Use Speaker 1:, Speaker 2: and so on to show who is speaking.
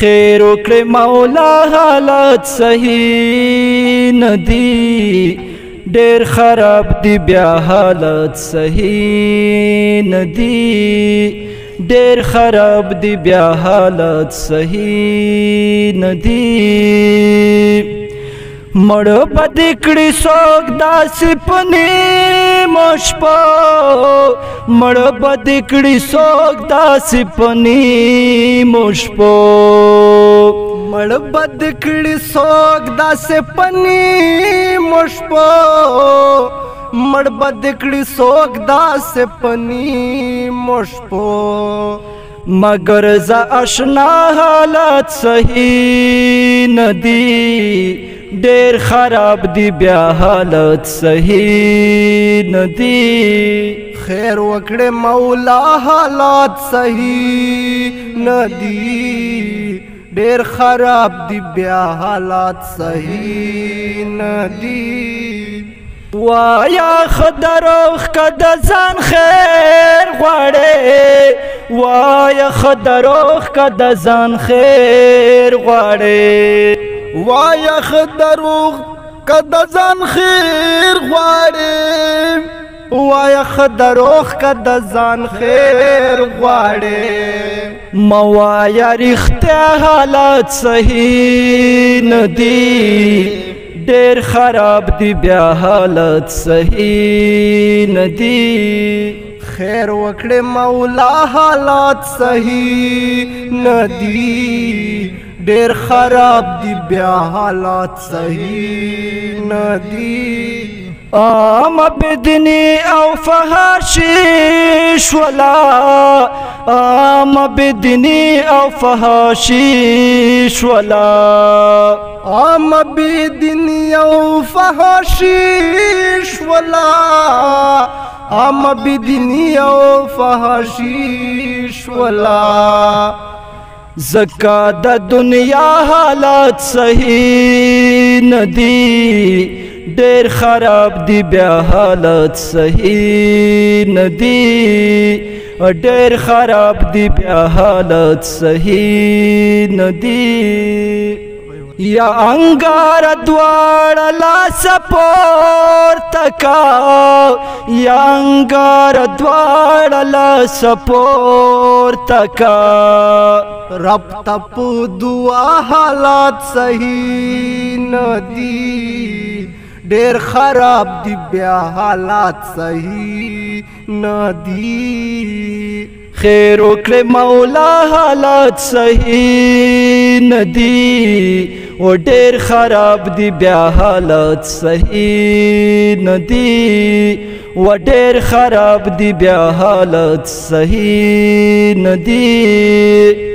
Speaker 1: خیر وکړي مولا حالات صحیح ندی ډیر خراب دی بیا حالات صحیح ندی ډیر خراب دی بیا حالات صحیح ندی مړ بد کړي څوک داسې په نیمه شپه مړ بد کړي څوک داسې په نیمه شپه
Speaker 2: مړ بد کړي څوک داسې په نیمه شپه مړ بد کړي څوک داسې په نیمه شپه
Speaker 1: مگر زه آشنا حالات صحیح ندی ډیر خراب دی بیا حالت صحیح ندی
Speaker 2: خیر وکړه مولا حالات صحیح ندی ډیر خراب دی بیا حالات صحیح ندی
Speaker 1: وایا خدروخ کده ځان خیر غواړې وایا خدروخ کده ځان خیر غواړې
Speaker 2: وایا خدروغ کده ځان خیر غواړې وایا خدروغ کده ځان خیر غواړې
Speaker 1: موایا رښتیا حالات صحیح ندی ډیر خراب دی بیا حالت صحیح ندی
Speaker 2: خیر وکړه مولا حالات صحیح ندی ډیر خراب دی بیا حالات صحیح ندی
Speaker 1: عام بدنی او فحاشی شولا عام بدنی او فحاشی شولا
Speaker 2: عام بدنی او فحاشی شولا عام بدنی او فحاشی شولا
Speaker 1: زکا د دنیا حالات صحیح ندی ډیر خراب دی بیا حالت صحیح ندی ډیر خراب دی بیا حالت صحیح ندی یا انگار دوار لاس پورته کا یا انگار دوار لاس پورته کا
Speaker 2: رب تپ دعا حالات صحیح ندی ډیر خراب دی بیا حالات صحیح ندی
Speaker 1: خیر وکړه مولا حالات صحیح ندی و ډیر خراب دی بیا حالات صحیح ندی و ډیر خراب دی بیا حالت صحیح ندی